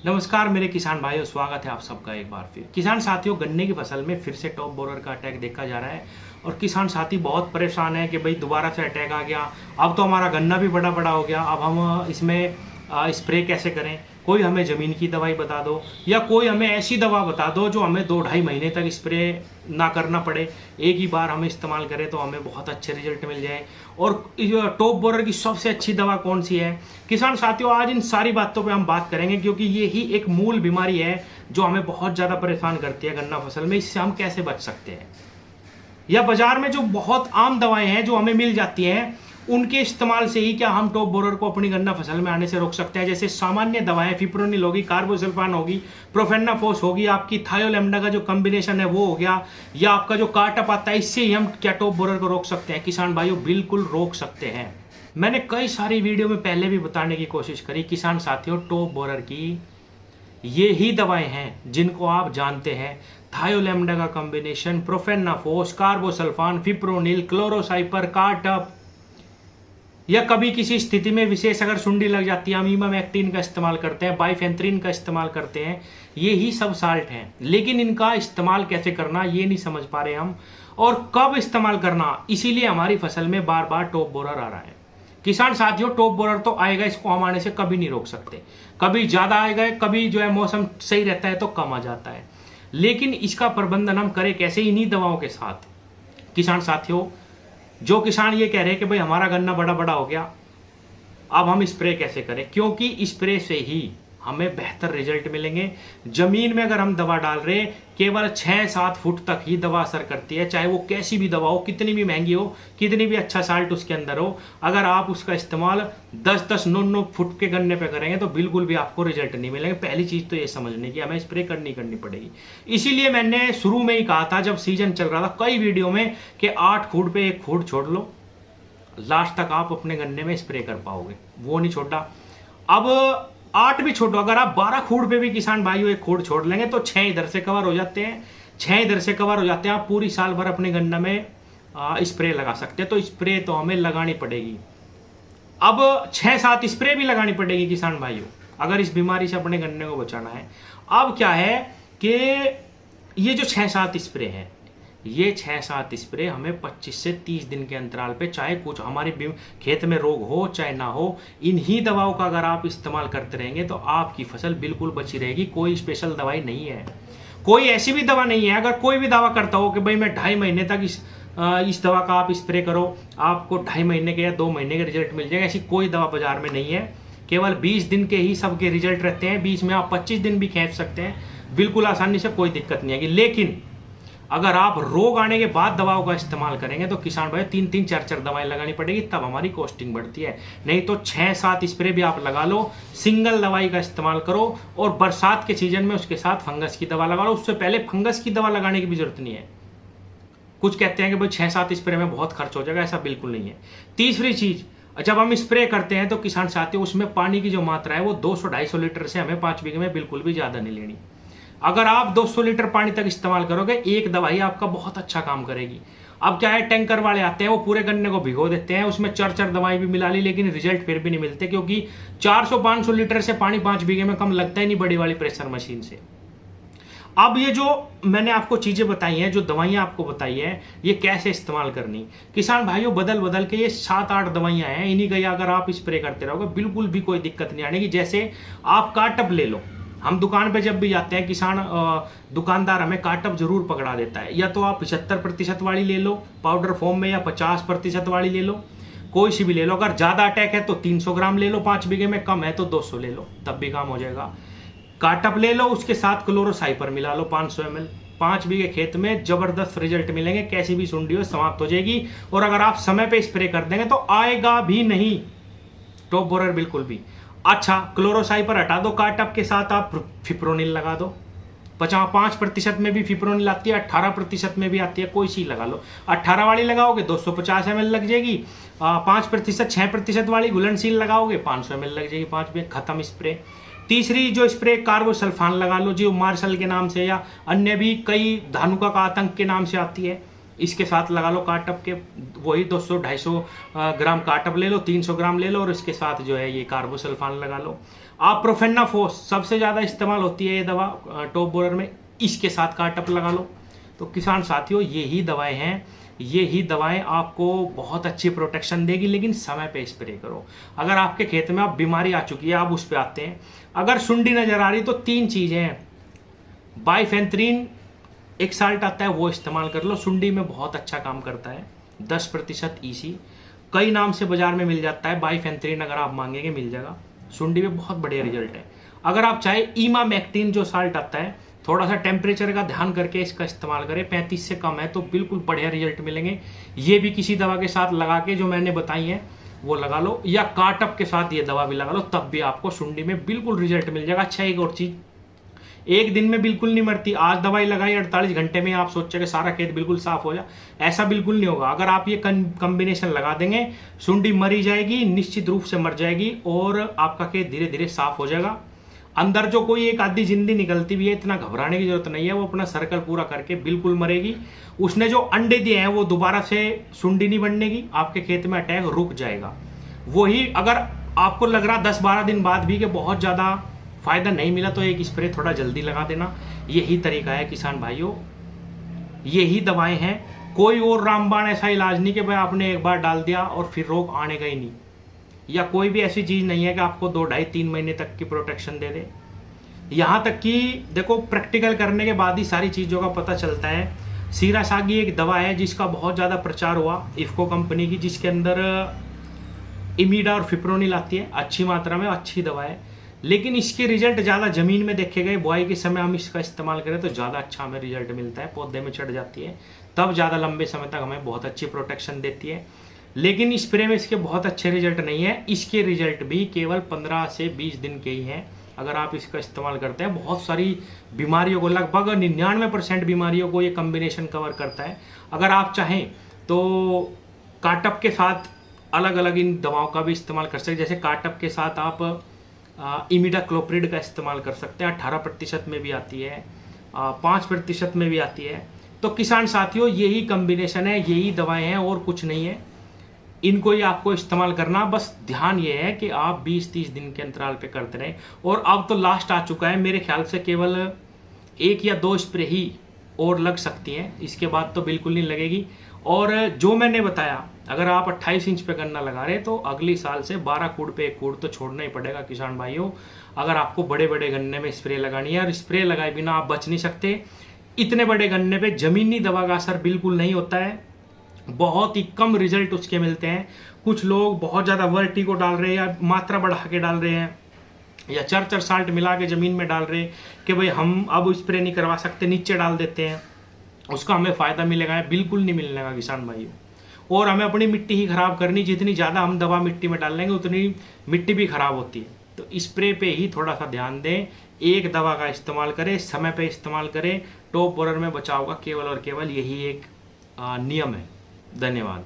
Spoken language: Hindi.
नमस्कार मेरे किसान भाइयों, स्वागत है आप सबका एक बार फिर। किसान साथियों, गन्ने की फसल में फिर से टॉप बोरर का अटैक देखा जा रहा है और किसान साथी बहुत परेशान है कि भाई दोबारा से अटैक आ गया। अब तो हमारा गन्ना भी बड़ा बड़ा हो गया, अब हम इसमें स्प्रे कैसे करें। कोई हमें ज़मीन की दवाई बता दो या कोई हमें ऐसी दवा बता दो जो हमें 2-2.5 महीने तक स्प्रे ना करना पड़े, एक ही बार हम इस्तेमाल करें तो हमें बहुत अच्छे रिजल्ट मिल जाए। और टॉप बोरर की सबसे अच्छी दवा कौन सी है किसान साथियों, आज इन सारी बातों पे हम बात करेंगे क्योंकि ये ही एक मूल बीमारी है जो हमें बहुत ज़्यादा परेशान करती है गन्ना फसल में। इससे हम कैसे बच सकते हैं, या बाजार में जो बहुत आम दवाएं हैं जो हमें मिल जाती हैं उनके इस्तेमाल से ही क्या हम टॉप बोरर को अपनी गन्ना फसल में आने से रोक सकते हैं। जैसे सामान्य दवाएं फिप्रोनिल होगी, कार्बोसल्फान होगी, प्रोफेनाफोस होगी, आपकी थायोलैम्डा का जो कॉम्बिनेशन है वो हो गया, या आपका जो कार्टप आता है, इससे ही हम क्या टॉप बोरर को रोक सकते हैं। किसान भाइयों, बिल्कुल रोक सकते हैं। मैंने कई सारी वीडियो में पहले भी बताने की कोशिश करी किसान साथियों, टॉप बोरर की ये ही दवाएं हैं जिनको आप जानते हैं। थायोलैम्डा का कॉम्बिनेशन, प्रोफेनाफोस, कार्बोसल्फान, फिप्रोनिल, क्लोरोसाइपर, कार्टप, या कभी किसी स्थिति में विशेष अगर सुंडी लग जाती है, हम इमामेक्टिन का इस्तेमाल करते हैं, बाइफेंथ्रिन का इस्तेमाल करते हैं। ये ही सब साल्ट हैं, लेकिन इनका इस्तेमाल कैसे करना ये नहीं समझ पा रहे हम, और कब इस्तेमाल करना, इसीलिए हमारी फसल में बार बार टॉप बोरर आ रहा है। किसान साथियों, टॉप बोरर तो आएगा, इसको हम आने से कभी नहीं रोक सकते। कभी ज्यादा आएगा, कभी जो है मौसम सही रहता है तो कम आ जाता है, लेकिन इसका प्रबंधन हम करें कैसे, इन्हीं दवाओं के साथ। किसान साथियों, जो किसान ये कह रहे हैं कि भाई हमारा गन्ना बड़ा बड़ा हो गया, अब हम स्प्रे कैसे करें, क्योंकि स्प्रे से ही हमें बेहतर रिजल्ट मिलेंगे। जमीन में अगर हम दवा डाल रहे हैं, केवल 6-7 फुट तक ही दवा असर करती है, चाहे वो कैसी भी दवा हो, कितनी भी महंगी हो, कितनी भी अच्छा साल्ट उसके अंदर हो। अगर आप उसका इस्तेमाल 10-10, 9-9 फुट के गन्ने पे करेंगे तो बिल्कुल भी आपको रिजल्ट नहीं मिलेंगे। पहली चीज तो ये समझने की हमें स्प्रे करनी पड़ेगी। इसीलिए मैंने शुरू में ही कहा था, जब सीजन चल रहा था, कई वीडियो में, कि 8 फुट पे 1 फुट छोड़ लो, लास्ट तक आप अपने गन्ने में स्प्रे कर पाओगे। वो नहीं छोड़ा, अब 8 भी छोड़ो, अगर आप 12 खूड़ पे भी किसान भाइयों 1 खूड़ छोड़ लेंगे तो 6 इधर से कवर हो जाते हैं, 6 इधर से कवर हो जाते हैं। आप पूरी साल भर अपने गन्ना में स्प्रे लगा सकते हैं। तो स्प्रे तो हमें लगानी पड़ेगी, अब 6-7 स्प्रे भी लगानी पड़ेगी किसान भाइयों, अगर इस बीमारी से अपने गन्ने को बचाना है। अब क्या है कि ये जो 6-7 स्प्रे हैं, ये 6-7 स्प्रे हमें 25 से 30 दिन के अंतराल पे, चाहे कुछ हमारे खेत में रोग हो चाहे ना हो, इन्हीं दवाओं का अगर आप इस्तेमाल करते रहेंगे तो आपकी फसल बिल्कुल बची रहेगी। कोई स्पेशल दवाई नहीं है, कोई ऐसी भी दवा नहीं है। अगर कोई भी दावा करता हो कि भाई मैं 2.5 महीने तक इस दवा का आप स्प्रे करो, आपको 2.5 महीने के या 2 महीने के रिजल्ट मिल जाएगा, ऐसी कोई दवा बाजार में नहीं है। केवल 20 दिन के ही सबके रिजल्ट रहते हैं, बीच में आप 25 दिन भी खींच सकते हैं, बिल्कुल आसानी से, कोई दिक्कत नहीं आएगी। लेकिन अगर आप रोग आने के बाद दवाओं का इस्तेमाल करेंगे तो किसान भाई 3-3, 4-4 दवाएं लगानी पड़ेगी, तब हमारी कॉस्टिंग बढ़ती है। नहीं तो 6-7 स्प्रे भी आप लगा लो, सिंगल दवाई का इस्तेमाल करो, और बरसात के सीजन में उसके साथ फंगस की दवा लगा लो। उससे पहले फंगस की दवा लगाने की भी जरूरत नहीं है। कुछ कहते हैं कि भाई 6-7 स्प्रे में बहुत खर्च हो जाएगा, ऐसा बिल्कुल नहीं है। तीसरी चीज, जब हम स्प्रे करते हैं तो किसान साथियों, उसमें पानी की जो मात्रा है वो 200-250 लीटर से हमें 5 बीघे में बिल्कुल भी ज्यादा नहीं लेनी। अगर आप 200 लीटर पानी तक इस्तेमाल करोगे, एक दवाई आपका बहुत अच्छा काम करेगी। अब क्या है, टैंकर वाले आते हैं, वो पूरे गन्ने को भिगो देते हैं, उसमें 4-4 दवाई भी मिला ली, लेकिन रिजल्ट फिर भी नहीं मिलते, क्योंकि 400-500 लीटर से पानी 5 बीघे में कम लगता ही नहीं बड़ी वाली प्रेशर मशीन से। अब ये जो मैंने आपको चीजें बताई हैं, जो दवाइयां आपको बताई हैं, ये कैसे इस्तेमाल करनी, किसान भाइयों, बदल बदल के ये 7-8 दवाइयां हैं, इन्हीं का अगर आप स्प्रे करते रहोगे बिल्कुल भी कोई दिक्कत नहीं आने की। जैसे आप कार्टप ले लो, हम दुकान पे जब भी जाते हैं, किसान दुकानदार हमें कार्टप जरूर पकड़ा देता है, या तो आप 75% वाली ले लो पाउडर फॉर्म में, या 50% वाली ले लो, कोई सी भी ले लो। अगर ज्यादा अटैक है तो 300 ग्राम ले लो 5 बीघे में, कम है तो 200 ले लो, तब भी काम हो जाएगा। कार्टप ले लो, उसके साथ क्लोरोसाइपर मिला लो 500 ml, 5 बीघे खेत में जबरदस्त रिजल्ट मिलेंगे, कैसी भी सुंडी हो समाप्त हो जाएगी। और अगर आप समय पे स्प्रे कर देंगे तो आएगा भी नहीं टॉप बोरर बिल्कुल भी। अच्छा, क्लोरोसाइपर हटा दो, कार्टप के साथ आप फिप्रोनिल लगा दो। 5% में भी फिप्रोनिल आती है, 18% में भी आती है, कोई सी लगा लो। 18 वाली लगाओगे 250 ml लग जाएगी, 5%, 6% वाली घुलनशील लगाओगे 500 ml लग जाएगी, 5 में खत्म स्प्रे। तीसरी जो स्प्रे कार्बोसल्फान लगा लो, जो मार्शल के नाम से या अन्य भी कई धानुका का आतंक के नाम से आती है, इसके साथ लगा लो कार्टप के, वही 200-250 ग्राम कार्टप ले लो, 300 ग्राम ले लो और इसके साथ जो है ये कार्बोसल्फान लगा लो। आप प्रोफेनाफोस सबसे ज़्यादा इस्तेमाल होती है ये दवा टॉप बोरर में, इसके साथ कार्टप लगा लो। तो किसान साथियों यही दवाएं हैं, यही दवाएं आपको बहुत अच्छी प्रोटेक्शन देगी, लेकिन समय पे स्प्रे करो। अगर आपके खेत में आप बीमारी आ चुकी है, आप उस पर आते हैं, अगर सुंडी नजर आ रही तो 3 चीजें हैं, बाइफेंथ्रीन एक साल्ट आता है वो इस्तेमाल कर लो, सुंडी में बहुत अच्छा काम करता है, 10% ईसी, कई नाम से बाजार में मिल जाता है, बाइफेंथ्रीन अगर आप मांगेंगे मिल जाएगा, सुंडी में बहुत बढ़िया रिजल्ट है। अगर आप चाहे इमामेक्टिन जो साल्ट आता है, थोड़ा सा टेम्परेचर का ध्यान करके इसका इस्तेमाल करें, 35 से कम है तो बिल्कुल बढ़िया रिजल्ट मिलेंगे। ये भी किसी दवा के साथ लगा के जो मैंने बताई है वो लगा लो, या कार्टप के साथ ये दवा भी लगा लो, तब भी आपको सुंडी में बिल्कुल रिजल्ट मिल जाएगा। अच्छा एक और चीज, एक दिन में बिल्कुल नहीं मरती, आज दवाई लगाई 48 घंटे में आप सोचे कि सारा खेत बिल्कुल साफ हो जाए, ऐसा बिल्कुल नहीं होगा। अगर आप ये कॉम्बिनेशन लगा देंगे, सुंडी मरी जाएगी, निश्चित रूप से मर जाएगी और आपका खेत धीरे धीरे साफ हो जाएगा। अंदर जो कोई एक आधी जिंदी निकलती भी है, इतना घबराने की जरूरत नहीं है, वो अपना सर्कल पूरा करके बिल्कुल मरेगी। उसने जो अंडे दिए हैं वो दोबारा से सुंडी नहीं बनने की, आपके खेत में अटैक रुक जाएगा। वही अगर आपको लग रहा 10-12 दिन बाद भी कि बहुत ज्यादा फायदा नहीं मिला तो एक स्प्रे थोड़ा जल्दी लगा देना, यही तरीका है किसान भाइयों, यही दवाएं हैं। कोई और रामबाण ऐसा इलाज नहीं कि भाई आपने एक बार डाल दिया और फिर रोग आने का ही नहीं, या कोई भी ऐसी चीज नहीं है कि आपको 2, 2.5, 3 महीने तक की प्रोटेक्शन दे दे। यहां तक कि देखो प्रैक्टिकल करने के बाद ही सारी चीजों का पता चलता है। सीरासागी एक दवा है जिसका बहुत ज्यादा प्रचार हुआ, इफ्को कंपनी की, जिसके अंदर इमीडा और फिप्रोनिल आती है अच्छी मात्रा में, अच्छी दवा है, लेकिन इसके रिजल्ट ज्यादा जमीन में देखे गए, बुआई के समय हम इसका इस्तेमाल करें तो ज्यादा अच्छा हमें रिजल्ट मिलता है, पौधे में चढ़ जाती है, तब ज्यादा लंबे समय तक हमें बहुत अच्छी प्रोटेक्शन देती है। लेकिन स्प्रे में इसके बहुत अच्छे रिजल्ट नहीं है, इसके रिजल्ट भी केवल 15 से 20 दिन के ही हैं अगर आप इसका इस्तेमाल करते हैं। बहुत सारी बीमारियों को, लगभग 99% बीमारियों को ये कॉम्बिनेशन कवर करता है। अगर आप चाहें तो कार्टप के साथ अलग अलग इन दवाओं का भी इस्तेमाल कर सकते हैं। जैसे कार्टप के साथ आप इमिडाक्लोप्रिड का इस्तेमाल कर सकते हैं, 18% में भी आती है, 5% में भी आती है। तो किसान साथियों यही कॉम्बिनेशन है, यही दवाएं हैं और कुछ नहीं है, इनको ही आपको इस्तेमाल करना। बस ध्यान ये है कि आप 20-30 दिन के अंतराल पे करते रहें। और अब तो लास्ट आ चुका है, मेरे ख्याल से केवल 1 या 2 स्प्रे ही और लग सकती हैं, इसके बाद तो बिल्कुल नहीं लगेगी। और जो मैंने बताया, अगर आप 28 इंच पे गन्ना लगा रहे तो अगली साल से 12 कूड़ पे 1 कूड़ तो छोड़ना ही पड़ेगा किसान भाइयों, अगर आपको बड़े बड़े गन्ने में स्प्रे लगानी है। और स्प्रे लगाए बिना आप बच नहीं सकते। इतने बड़े गन्ने पे जमीनी दवा का असर बिल्कुल नहीं होता है, बहुत ही कम रिजल्ट उसके मिलते हैं। कुछ लोग बहुत ज़्यादा वर्टी को डाल रहे हैं या मात्रा बढ़ा के डाल रहे हैं या चर साल्ट मिला के ज़मीन में डाल रहे हैं कि भाई हम अब स्प्रे नहीं करवा सकते, नीचे डाल देते हैं, उसका हमें फ़ायदा मिलेगा, बिल्कुल नहीं मिलने का किसान भाइयों। और हमें अपनी मिट्टी ही ख़राब करनी, जितनी ज़्यादा हम दवा मिट्टी में डाल लेंगे उतनी मिट्टी भी ख़राब होती है। तो स्प्रे पे ही थोड़ा सा ध्यान दें, एक दवा का इस्तेमाल करें, समय पे इस्तेमाल करें, टॉप बोरर में बचाव का केवल और केवल यही एक नियम है। धन्यवाद।